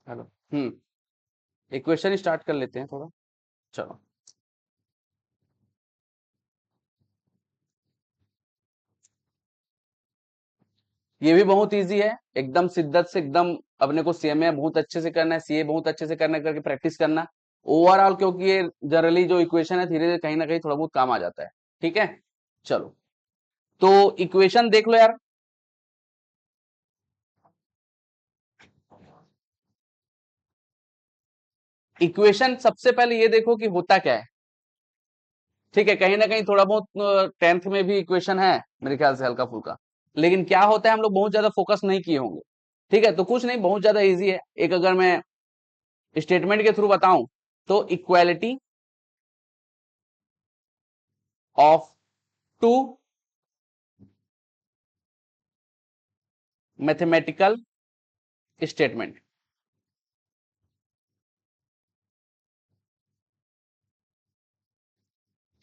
Hello. Equation start कर लेते हैं थोड़ा। चलो, ये भी बहुत इजी है, एकदम शिद्दत से एकदम। अपने को सीएमए बहुत अच्छे से करना है, सीए बहुत अच्छे से करना है, करके प्रैक्टिस करना ओवरऑल, क्योंकि ये जनरली जो इक्वेशन है धीरे धीरे कहीं ना कहीं थोड़ा बहुत काम आ जाता है। ठीक है, चलो। तो इक्वेशन देख लो यार। इक्वेशन सबसे पहले ये देखो कि होता क्या है। ठीक है, कहीं ना कहीं थोड़ा बहुत टेंथ में भी इक्वेशन है मेरे ख्याल से, हल्का फुल्का। लेकिन क्या होता है, हम लोग बहुत ज्यादा फोकस नहीं किए होंगे। ठीक है, तो कुछ नहीं, बहुत ज्यादा इजी है। एक अगर मैं स्टेटमेंट के थ्रू बताऊं, तो equality of two mathematical statement.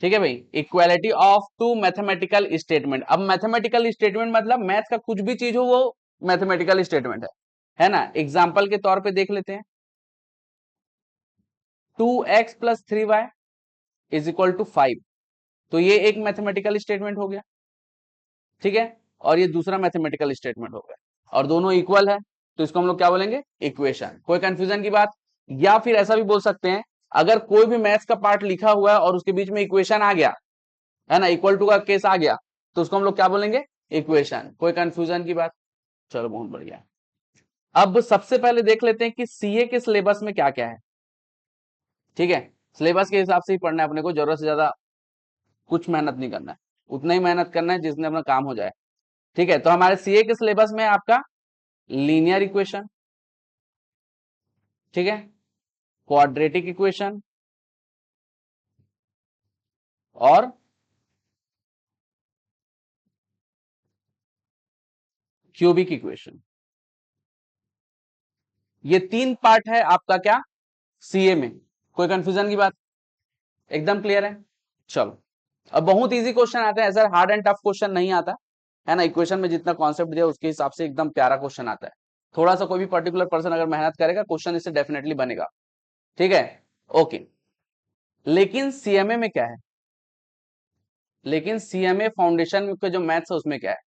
ठीक है भाई, equality of two mathematical statement. अब मैथमेटिकल स्टेटमेंट मतलब मैथ का कुछ भी चीज हो वो मैथमेटिकल स्टेटमेंट है ना। एग्जाम्पल के तौर पे देख लेते हैं। 2x + 3y is equal to 5, तो ये एक मैथमेटिकल स्टेटमेंट हो गया। ठीक है, और ये दूसरा मैथमेटिकल स्टेटमेंट हो गया, और दोनों इक्वल है, तो इसको हम लोग क्या बोलेंगे, इक्वेशन। कोई कंफ्यूजन की बात? या फिर ऐसा भी बोल सकते हैं, अगर कोई भी मैथ्स का पार्ट लिखा हुआ है और उसके बीच में इक्वेशन आ गया, है ना, इक्वल टू का केस आ गया, तो उसको हम लोग क्या बोलेंगे, इक्वेशन। कोई कंफ्यूजन की बात? चलो, बहुत बढ़िया। अब सबसे पहले देख लेते हैं कि सीए के सिलेबस में क्या क्या है। ठीक है, सिलेबस के हिसाब से ही पढ़ना है अपने को, जरूरत से ज्यादा कुछ मेहनत नहीं करना है, उतना ही मेहनत करना है जिसने अपना काम हो जाए। ठीक है, तो हमारे सीए के सिलेबस में आपका लीनियर इक्वेशन, ठीक है, क्वाड्रेटिक इक्वेशन, और क्यूबिक इक्वेशन। ये तीन पार्ट है आपका क्या, सीए में। कोई कंफ्यूजन की बात? एकदम क्लियर है। चलो, अब बहुत इजी क्वेश्चन आता है, ऐसा हार्ड एंड टफ क्वेश्चन नहीं आता है ना। इक्वेशन में जितना कॉन्सेप्ट दिया उसके हिसाब से एकदम प्यारा क्वेश्चन आता है। थोड़ा सा कोई भी पर्टिकुलर पर्सन अगर मेहनत करेगा, क्वेश्चन इससे डेफिनेटली बनेगा। ठीक है, ओके। लेकिन सीएमए में क्या है, लेकिन सीएमए फाउंडेशन के जो मैथ्स है उसमें क्या है,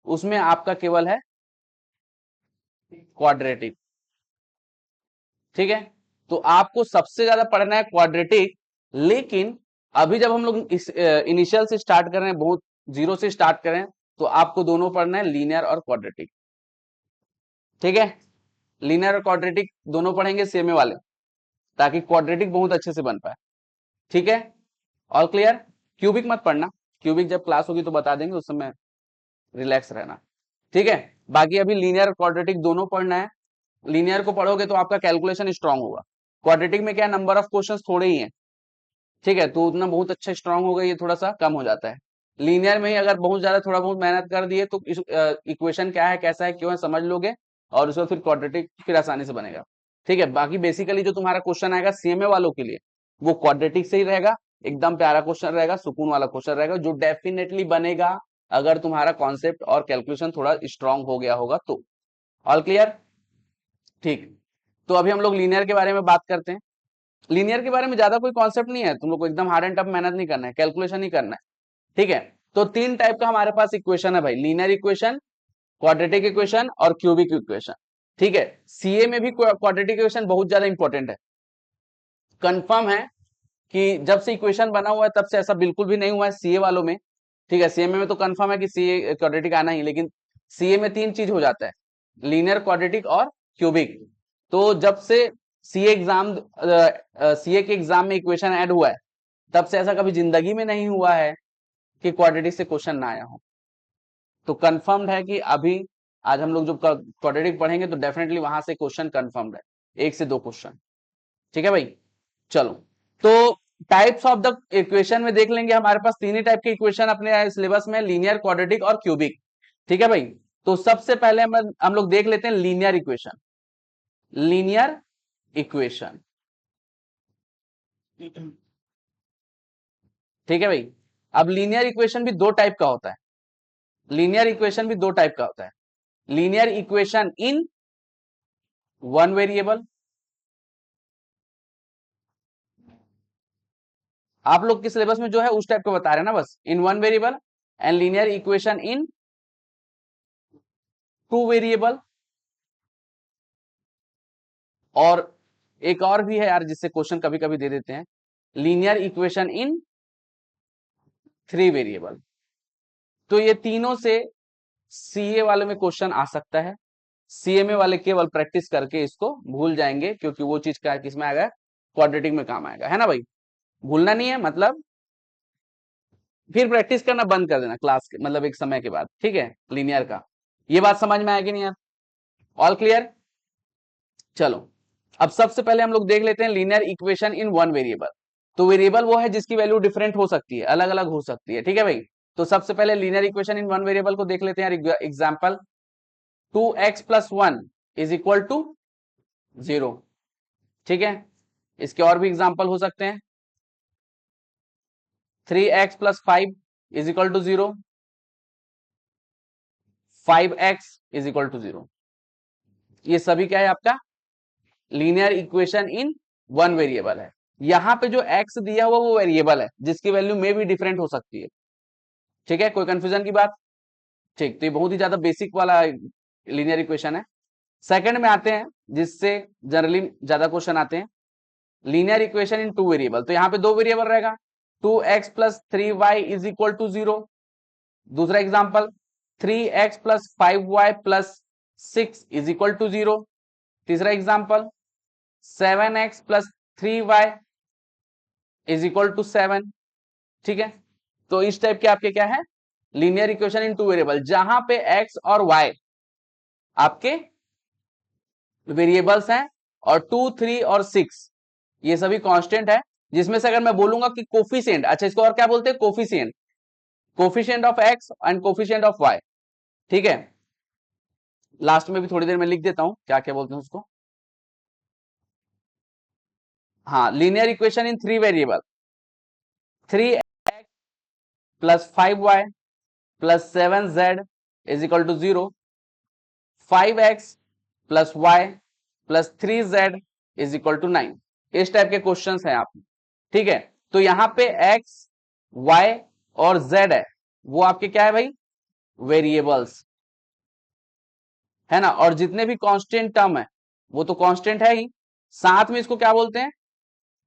उसमें आपका केवल है क्वाड्रेटिक। ठीक है, तो आपको सबसे ज्यादा पढ़ना है क्वाड्रेटिक। लेकिन अभी जब हम लोग इस इनिशियल से स्टार्ट कर रहे हैं, बहुत जीरो से स्टार्ट करें, तो आपको दोनों पढ़ना है, लीनियर और क्वाड्रेटिक। ठीक है, लीनियर और क्वाड्रेटिक दोनों पढ़ेंगे सीएमए वाले, ताकि क्वाड्रेटिक बहुत अच्छे से बन पाए। ठीक है, ऑल क्लियर? क्यूबिक मत पढ़ना, क्यूबिक जब क्लास होगी तो बता देंगे, उस समय रिलैक्स रहना। ठीक है, बाकी अभी लीनियर और क्वाड्रेटिक दोनों पढ़ना है। लीनियर को पढ़ोगे तो आपका कैलकुलेशन स्ट्रांग होगा। क्वाड्रेटिक में क्या, नंबर ऑफ क्वेश्चंस थोड़े ही हैं। ठीक है, तो उतना बहुत अच्छा स्ट्रांग होगा, ये थोड़ा सा कम हो जाता है। लीनियर में ही अगर बहुत ज्यादा थोड़ा बहुत मेहनत कर दिए, तो इक्वेशन क्या है, कैसा है, क्यों है, समझ लोगे, और उसको फिर क्वाड्रेटिक फिर आसानी से बनेगा। ठीक है, बाकी बेसिकली जो तुम्हारा क्वेश्चन आएगा सीएमए वालों के लिए, वो क्वाड्रेटिक से ही रहेगा। एकदम प्यारा क्वेश्चन रहेगा, सुकून वाला क्वेश्चन रहेगा, जो डेफिनेटली बनेगा अगर तुम्हारा कॉन्सेप्ट और कैलकुलेशन थोड़ा स्ट्रांग हो गया होगा तो। All clear? ठीक। तो अभी हम लोग लीनियर के बारे में बात करते हैं। लीनियर के बारे में ज्यादा कोई कॉन्सेप्ट नहीं है, तुम लोग को एकदम हार्ड एंड टफ मेहनत नहीं करना है, कैलकुलेशन ही करना है। ठीक है, तो तीन टाइप का हमारे पास इक्वेशन है भाई, लीनियर इक्वेशन, क्वाड्रेटिक इक्वेशन और क्यूबिक इक्वेशन। ठीक है, सीए में भी क्वाड्रेटिक इक्वेशन बहुत ज्यादा इंपॉर्टेंट है। कंफर्म है कि जब से इक्वेशन बना हुआ है तब से ऐसा बिल्कुल भी नहीं हुआ है सीए वालों में। ठीक है, सीए में तो कंफर्म है कि सीए क्वाड्रेटिक आना ही, लेकिन सीए में तीन चीज हो जाता है, लीनियर, क्वाड्रेटिक और क्यूबिक। तो जब से सीए एग्जाम, सीए के एग्जाम में इक्वेशन ऐड हुआ है, तब से ऐसा कभी जिंदगी में नहीं हुआ है कि क्वाड्रेटिक से क्वेश्चन ना आया हो। तो कंफर्म्ड है कि अभी आज हम लोग जो क्वाड्रेटिक पढ़ेंगे तो डेफिनेटली वहां से क्वेश्चन कंफर्म्ड है, एक से दो क्वेश्चन। ठीक है भाई, चलो। तो टाइप्स ऑफ द इक्वेशन में देख लेंगे, हमारे पास तीन ही टाइप के इक्वेशन अपने सिलेबस में, लीनियर, क्वाड्रेटिक और क्यूबिक। ठीक है भाई, तो सबसे पहले हम लोग देख लेते हैं लीनियर इक्वेशन। लीनियर इक्वेशन, ठीक है भाई। अब लीनियर इक्वेशन भी दो टाइप का होता है, लीनियर इक्वेशन भी दो टाइप का होता है। Linear equation in one variable, आप लोग के सिलेबस में जो है उस टाइप का बता रहे हैं ना, बस इन one variable and linear equation in two variable. और एक और भी है यार जिससे क्वेश्चन कभी कभी दे देते हैं, linear equation in three variable. तो ये तीनों से सीए वाले में क्वेश्चन आ सकता है। सीएमए वाले केवल प्रैक्टिस करके इसको भूल जाएंगे, क्योंकि वो चीज का किसमें आएगा, क्वाड्रेटिक में काम आएगा, है ना भाई। भूलना नहीं है, मतलब फिर प्रैक्टिस करना बंद कर देना क्लास के, मतलब एक समय के बाद, ठीक है, लीनियर का। ये बात समझ में आएगी नहीं यार? All clear? चलो, अब सबसे पहले हम लोग देख लेते हैं linear equation in one variable. तो वेरिएबल वो है जिसकी वैल्यू डिफरेंट हो सकती है, अलग अलग हो सकती है, ठीक है भाई। तो सबसे पहले linear equation in one variable को देख लेते हैं यार। Example, 2x+1 is equal to 0, ठीक है। इसके और भी एग्जाम्पल हो सकते हैं, 3x+5 is equal to 0, 5x is equal to 0। ये सभी क्या है आपका, linear equation in one variable है। यहां पे जो x दिया हुआ वो वेरिएबल है जिसकी वैल्यू में भी डिफरेंट हो सकती है, ठीक है। कोई कंफ्यूजन की बात? ठीक, तो ये बहुत ही ज्यादा बेसिक वाला लीनियर इक्वेशन है। सेकंड में आते हैं जिससे जनरली ज्यादा क्वेश्चन आते हैं, लीनियर इक्वेशन इन टू वेरिएबल। तो यहाँ पे दो वेरिएबल रहेगा, 2x+3y इज इक्वल टू 0। दूसरा example, 3x+5y+6 is equal to 0। तीसरा example, 7x+3y is equal to 7, ठीक है। तो इस टाइप के आपके क्या है, लीनियर इक्वेशन इन टू वेरिएबल, जहां पे x और y आपके वेरिएबल्स हैं और 2, 3 और 6 ये सभी कांस्टेंट है। जिसमें से अगर मैं बोलूंगा कि कोफिशिएंट, अच्छा इसको और क्या बोलते हैं, coefficient, coefficient of x and coefficient of y, ठीक है। लास्ट में भी थोड़ी देर में लिख देता हूं क्या क्या बोलते हैं उसको। हाँ, linear equation in three variable, 3x plus 5y plus 7z is equal to 0, 5x plus Y plus 3z is equal to 9। इस टाइप के क्वेश्चन हैं आप, ठीक है। तो यहां पे x, y और z है, वो आपके क्या है भाई, वेरिएबल्स, है ना। और जितने भी कांस्टेंट टर्म है वो तो कांस्टेंट है ही, साथ में इसको क्या बोलते हैं,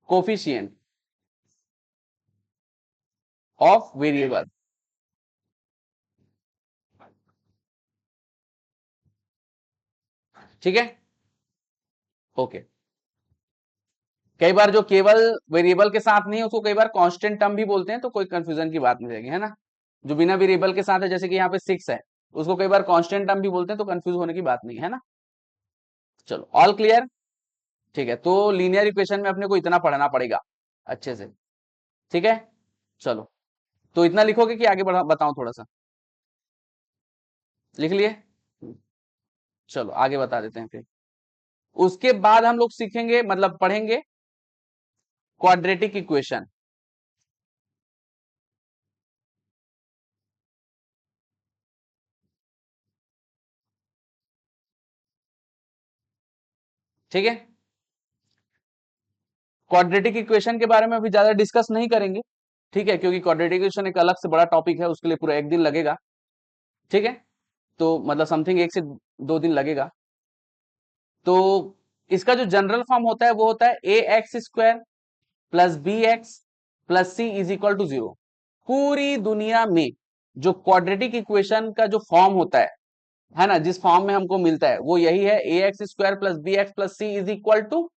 कोफिशिएंट ऑफ वेरिएबल, ठीक है, ओके। कई बार जो केवल वेरिएबल के साथ नहीं है उसको कई बार कांस्टेंट टर्म भी बोलते हैं, तो कोई कंफ्यूजन की बात नहीं रहेगी, है ना। जो बिना वेरिएबल के साथ है, जैसे कि यहाँ पे 6 है, उसको कई बार कांस्टेंट टर्म भी बोलते हैं, तो कंफ्यूज होने की बात नहीं है ना। चलो, ऑल क्लियर? ठीक है, तो लीनियर इक्वेशन में अपने को इतना पढ़ना पड़ेगा अच्छे से, ठीक है। चलो, तो इतना लिखोगे कि आगे बढ़ा बताऊं थोड़ा सा, लिख लिए? चलो आगे बता देते हैं फिर। उसके बाद हम लोग सीखेंगे, मतलब पढ़ेंगे क्वाड्रेटिक इक्वेशन, ठीक है। क्वाड्रेटिक इक्वेशन के बारे में अभी ज्यादा डिस्कस नहीं करेंगे, ठीक है, क्योंकि क्वाड्रेटिक इक्वेशन एक अलग से बड़ा टॉपिक है, उसके लिए पूरा एक दिन लगेगा, ठीक है। तो मतलब समथिंग 1 से 2 दिन लगेगा। तो इसका जो जनरल फॉर्म होता है वो होता है ax² plus bx plus c is equal to 0। पूरी दुनिया में जो क्वाड्रेटिक इक्वेशन का जो फॉर्म होता है ना, जिस फॉर्म में हमको मिलता है वो यही है, ax² plus bx plus c is equal to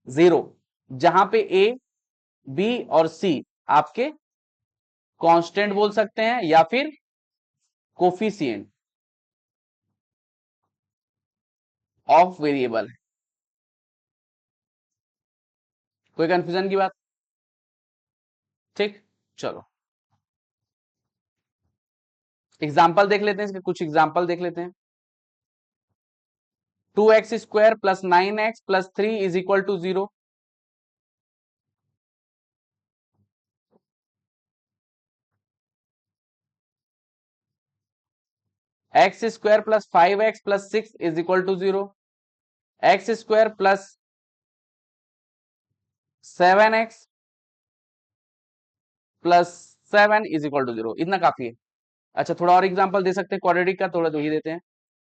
0, जहां पे a, b और c आपके कांस्टेंट बोल सकते हैं या फिर कोफिशिएंट ऑफ वेरिएबल है। कोई कंफ्यूजन की बात? ठीक, चलो एग्जाम्पल देख लेते हैं, इसके कुछ एग्जाम्पल देख लेते हैं। 2x² plus 9x plus 3 is equal to 0, x² plus 5x plus 6 is equal to 0, x² plus 7x plus 7 is equal to 0, इतना काफी है। अच्छा, थोड़ा और एग्जांपल दे सकते हैं क्वाड्रेटिक का, थोड़ा तो ये देते हैं।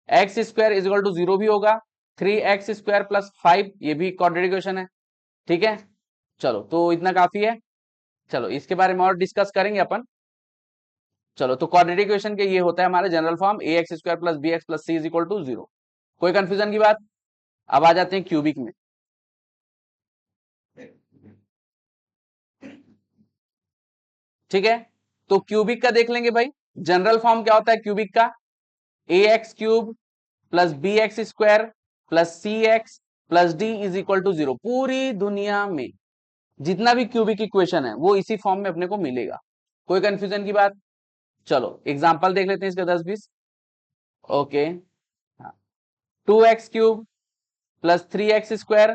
X square is equal to 0 भी होगा, 3x स्क्वायर प्लस 5 ये भी क्वाड्रेटिक इक्वेशन है, ठीक है। चलो, तो इतना काफी है। चलो, इसके बारे में और डिस्कस करेंगे अपन। चलो, तो क्वाड्रेटिक इक्वेशन के ये होता है हमारा general form ax square plus bx plus c is equal to 0। कोई कंफ्यूजन की बात? अब आ जाते हैं क्यूबिक में। ठीक है, तो क्यूबिक का देख लेंगे भाई। जनरल फॉर्म क्या होता है क्यूबिक का? ax cube plus B X square plus C X plus D is equal to 0। पूरी दुनिया में जितना भी क्यूबिक इक्वेशन है वो इसी फॉर्म में अपने को मिलेगा। कोई कंफ्यूजन की बात? चलो, एग्जांपल देख लेते हैं इसका 10-20। Okay, 2x cube plus 3x square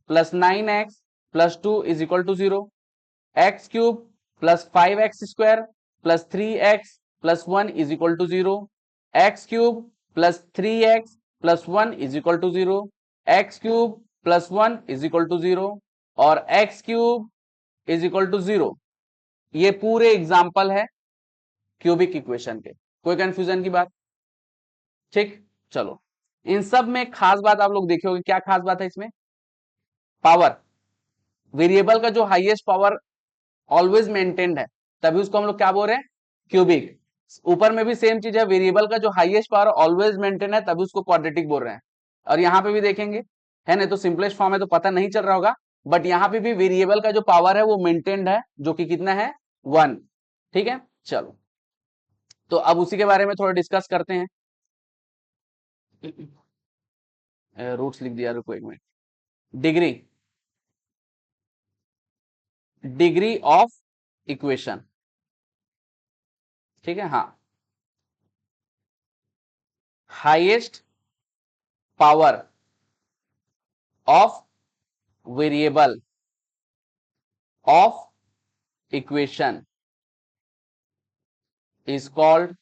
plus 9x plus 2 is equal to 0। X cube plus 5x square plus 3x plus 1 is equal to 0। X cube plus 3x plus 1 is equal to 0। X cube plus 1 is equal to 0 और X cube is equal to 0। ये पूरे example है cubic equation के। कोई confusion की बात? ठीक, चलो, इन सब में खास बात आप लोग देखे होंगे। क्या खास बात है इसमें? पावर। वेरिएबल का जो हाईएस्ट पावर ऑलवेज मेंटेन्ड है, तभी उसको हम लोग क्या बोल रहे हैं? क्यूबिक। ऊपर में भी सेम चीज है, वेरिएबल का जो हाईएस्ट पावर ऑलवेज मेंटेन है, तभी उसको क्वाड्रेटिक बोल रहे हैं। और यहाँ पे भी देखेंगे, है ना, तो सिंपलेस्ट फॉर्म है तो पता नहीं चल रहा होगा, बट यहाँ पे भी वेरिएबल का जो पावर है वो मेंटेन्ड है, जो कि कितना है? 1। ठीक है, चलो, तो अब उसी के बारे में थोड़ा डिस्कस करते हैं। रूट्स लिख दिया, रुको एक minute. Degree, degree of equation, ठीक है, हाँ। Highest power of variable of equation is called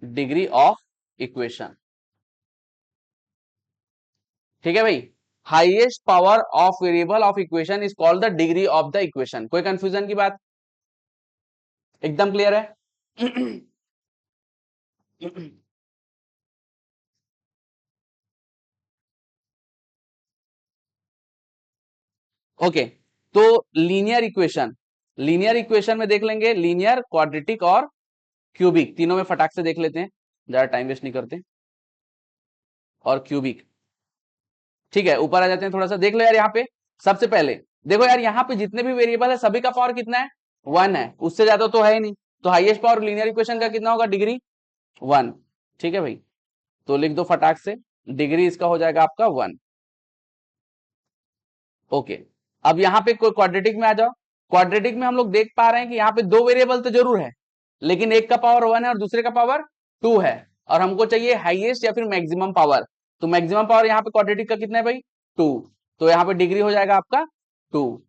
degree of equation. ठीक है भाई, highest power of variable of equation is called the degree of the equation. कोई कंफ्यूजन की बात? एकदम क्लियर है? ओके, तो लीनियर इक्वेशन, लीनियर इक्वेशन में देख लेंगे लीनियर, क्वाड्रेटिक और क्यूबिक, तीनों में फटाक से देख लेते हैं, ज्यादा टाइम वेस्ट नहीं करते। और क्यूबिक, ठीक है, ऊपर आ जाते हैं, थोड़ा सा देख लो यार। यहाँ पे सबसे पहले देखो यार, यहाँ पे जितने भी वेरिएबल है सभी का पावर कितना है? 1 है, उससे ज्यादा तो है ही नहीं। तो हाईएस्ट पावर लीनियर इक्वेशन का कितना होगा? डिग्री 1। ठीक है भाई, तो लिख दो फटाक से, डिग्री इसका हो जाएगा आपका 1। ओके, अब यहाँ पे कोई क्वाड्रेटिक में आ जाओ। क्वाड्रेटिक में हम लोग देख पा रहे हैं कि यहाँ पे दो वेरिएबल तो जरूर है, लेकिन एक का पावर 1 है और दूसरे का पावर 2 है, और हमको चाहिए हाईएस्ट या फिर मैक्सिमम पावर। तो मैक्सिमम पावर यहाँ पे क्वाड्रेटिक का कितना है भाई? 2। तो यहाँ पे डिग्री हो जाएगा आपका 2।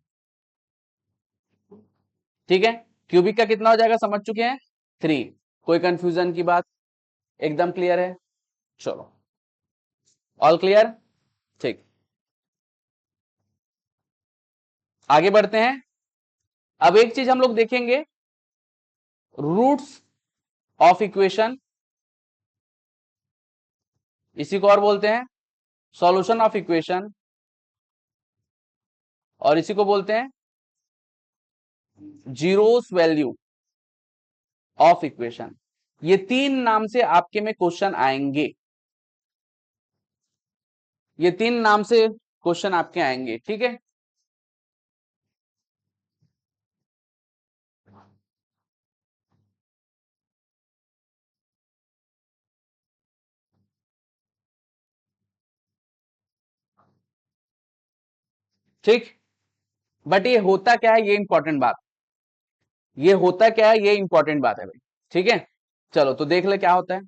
ठीक है, क्यूबिक का कितना हो जाएगा समझ चुके हैं? 3। कोई कंफ्यूजन की बात? एकदम क्लियर है? चलो, ऑल क्लियर? ठीक, आगे बढ़ते हैं। अब एक चीज हम लोग देखेंगे, रूट्स ऑफ इक्वेशन, इसी को और बोलते हैं सॉल्यूशन ऑफ इक्वेशन, और इसी को बोलते हैं जीरोस वैल्यू ऑफ इक्वेशन। ये तीन नाम से आपके में क्वेश्चन आएंगे, ये तीन नाम से क्वेश्चन आपके आएंगे, ठीक है। ठीक, बट ये होता क्या है, ये इंपॉर्टेंट बात, ये होता क्या है, ये इंपॉर्टेंट बात है भाई। ठीक है, चलो तो देख ले क्या होता है।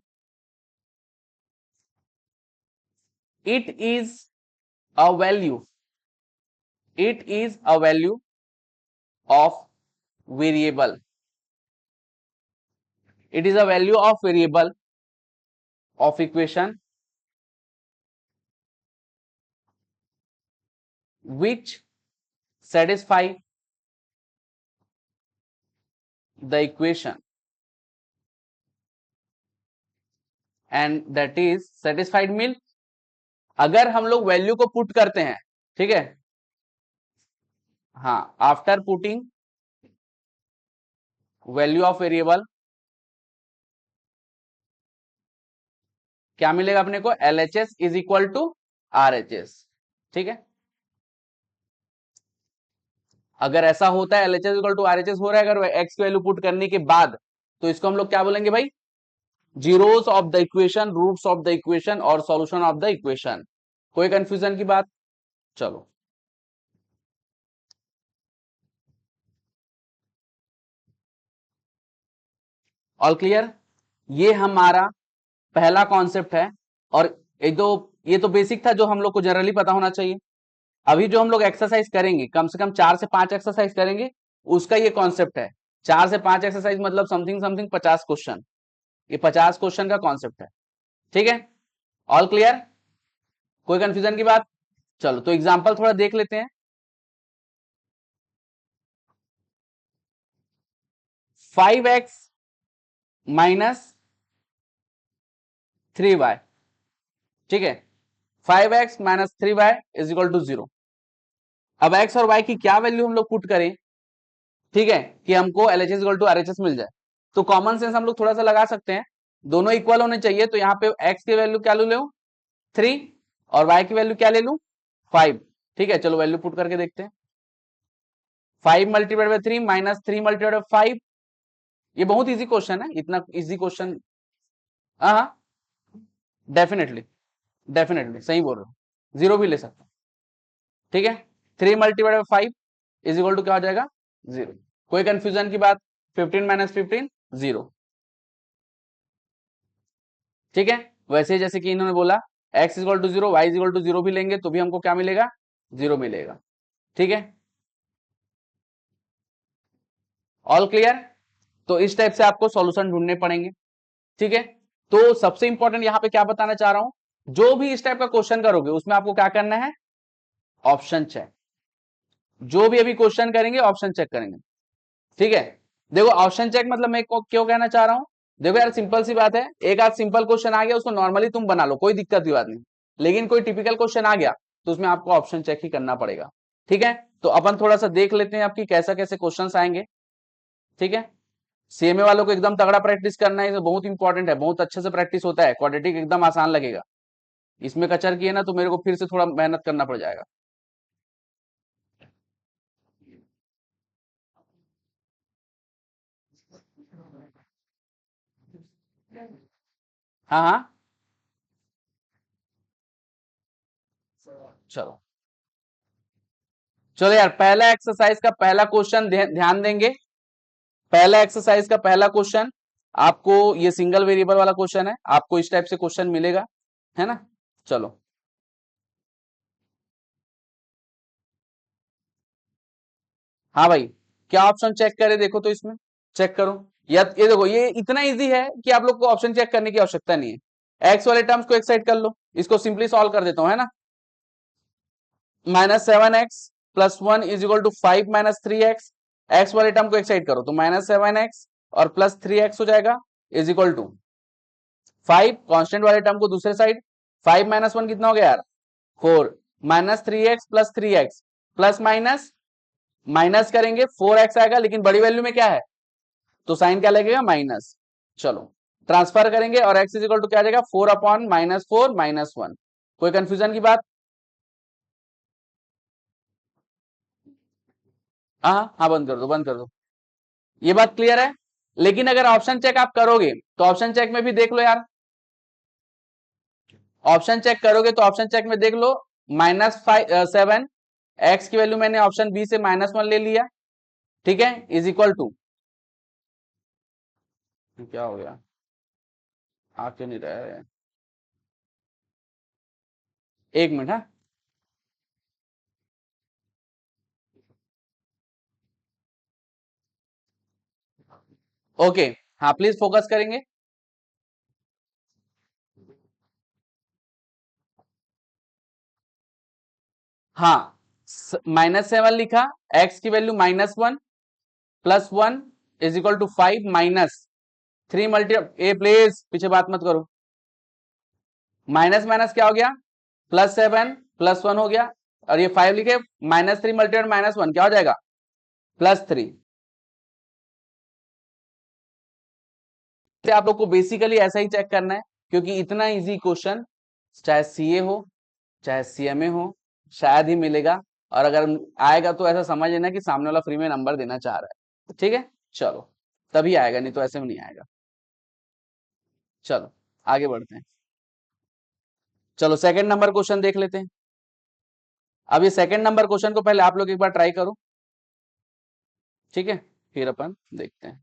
It is a value, it is a value of variable, it is a value of variable of equation which satisfy the equation and that is satisfied mean अगर हम लोग वैल्यू को पुट करते हैं, ठीक है, हाँ, after putting value of variable क्या मिलेगा अपने को, LHS is equal to RHS, ठीक है। अगर ऐसा होता है LHS इक्वल टू RHS हो रहा है अगर एक्स की वैल्यू पुट करने के बाद, तो इसको हम लोग क्या बोलेंगे भाई, zeros of the equation, roots of the equation और सॉल्यूशन ऑफ द इक्वेशन। कोई कंफ्यूजन की बात, चलो ऑल क्लियर। ये हमारा पहला कॉन्सेप्ट है और ये तो बेसिक था जो हम लोग को जनरली पता होना चाहिए। अभी जो हम लोग एक्सरसाइज करेंगे कम से कम 4 से 5 एक्सरसाइज करेंगे, उसका ये कॉन्सेप्ट है। 4 से 5 एक्सरसाइज मतलब समथिंग समथिंग 50 क्वेश्चन, ये 50 क्वेश्चन का कॉन्सेप्ट है, ठीक है। ऑल क्लियर, कोई कंफ्यूजन की बात, चलो तो एग्जांपल थोड़ा देख लेते हैं। 5x माइनस 3y, ठीक है, 5x minus 3y is equal to 0। अब x और y की क्या वैल्यू हम लोग पुट करें, ठीक है, कि हमको LHS इक्वल टू RHS मिल जाए। तो कॉमन सेंस हम लोग थोड़ा सा लगा सकते हैं, दोनों इक्वल होने चाहिए, तो यहाँ पे x की वैल्यू क्या ले लूं 3 और y की वैल्यू क्या ले लूं 5, ठीक है। चलो वैल्यू पुट करके देखते हैं। 5 multiplied by 3 minus 3 multiplied by 5, ये बहुत इजी क्वेश्चन है, इतना इजी क्वेश्चन, हाँ डेफिनेटली, डेफिनेटली सही बोल रहे हो, जीरो भी ले सकते हैं, ठीक है। 3 multiplied by 5 is equal to क्या हो जाएगा 0। कोई कंफ्यूजन की बात, 15 माइनस 15 0, ठीक है। वैसे जैसे कि इन्होंने बोला x equal to 0, y equal to 0 भी लेंगे तो भी हमको क्या मिलेगा 0 मिलेगा, ठीक है। ऑल क्लियर, तो इस टाइप से आपको सॉल्यूशन ढूंढने पड़ेंगे, ठीक है। तो सबसे इंपॉर्टेंट यहां पे क्या बताना चाह रहा हूं, जो भी इस टाइप का क्वेश्चन करोगे उसमें आपको क्या करना है, ऑप्शन चेक। जो भी अभी क्वेश्चन करेंगे ऑप्शन चेक करेंगे, ठीक है। देखो ऑप्शन चेक मतलब मैं क्यों कहना चाह रहा हूं, देखो यार सिंपल सी बात है, एक आध सिंपल क्वेश्चन आ गया उसको नॉर्मली तुम बना लो, कोई दिक्कत की बात नहीं, लेकिन कोई टिपिकल क्वेश्चन आ गया तो उसमें आपको ऑप्शन चेक ही करना पड़ेगा, ठीक है। तो अपन थोड़ा सा देख लेते हैं आपकी कैसा कैसे क्वेश्चन आएंगे, ठीक है। CMA वालों को एकदम तगड़ा प्रैक्टिस करना है, बहुत इंपॉर्टेंट है, बहुत अच्छे से प्रैक्टिस होता है, क्वाड्रेटिक एकदम आसान लगेगा, इसमें कचर किए ना तो मेरे को फिर से थोड़ा मेहनत करना पड़ जाएगा। हाँ हाँ, चलो चलो यार, पहला एक्सरसाइज का पहला क्वेश्चन ध्यान देंगे। पहला एक्सरसाइज का पहला क्वेश्चन आपको, ये सिंगल वेरिएबल वाला क्वेश्चन है, आपको इस टाइप से क्वेश्चन मिलेगा, है ना। चलो हाँ भाई, क्या ऑप्शन चेक करे देखो तो इसमें, चेक करो। या ये देखो ये इतना इजी है कि आप लोग को ऑप्शन चेक करने की आवश्यकता नहीं है। एक्स वाले टर्म्स को एक साइड कर लो, इसको सिंपली सॉल्व कर देता हूं, है ना। -7x plus 1 is equal to 5 minus 3x, X वाले टर्म को एक साइड करो तो -7x और प्लस 3x हो जाएगा इज इक्वल टू 5, कांस्टेंट वाले टर्म को दूसरे साइड, 5 माइनस 1 कितना हो गया यार 4, -3x plus 3x plus minus minus करेंगे 4x आएगा, लेकिन बड़ी वैल्यू में क्या है तो साइन क्या लगेगा माइनस। चलो ट्रांसफर करेंगे और x इज इक्वल टू क्या आ जाएगा 4 अपॉन -4 -1। कोई कंफ्यूजन की बात, हाँ हाँ बंद कर दो, बंद कर दो, ये बात क्लियर है। लेकिन अगर ऑप्शन चेक आप करोगे तो ऑप्शन चेक में भी देख लो यार, ऑप्शन चेक करोगे तो ऑप्शन चेक में देख लो, -7 x की वैल्यू मैंने ऑप्शन बी से -1 ले लिया, ठीक है, इज इक्वल टू, क्या हो गया आ क्यों नहीं रहा है, एक मिनट, हाँ ओके, हाँ प्लीज फोकस करेंगे। हाँ -7 लिखा, x की value -1 plus 1 is equal to 5 minus 3 multi ए प्लीज पीछे बात मत करो, माइनस माइनस क्या हो गया +7 +1 हो गया, और ये 5 लिखे -3 मल्टीप्लाइड -1 क्या हो जाएगा +3। आप लोग को बेसिकली ऐसा ही चेक करना है, क्योंकि इतना इजी क्वेश्चन चाहे सीए हो चाहे सीएमए हो शायद ही मिलेगा, और अगर आएगा तो ऐसा समझ लेना कि सामने वाला फ्री में नंबर देना चाह रहा है। ठीक है, चलो तभी आएगा, नहीं तो ऐसे में नहीं आएगा। चलो आगे बढ़ते हैं। चलो सेकंड नंबर क्वेश्चन देख लेते हैं। अब ये सेकंड नंबर क्वेश्चन को पहले आप लोग एक बार ट्राई करो, ठीक है, फिर अपन देखते हैं।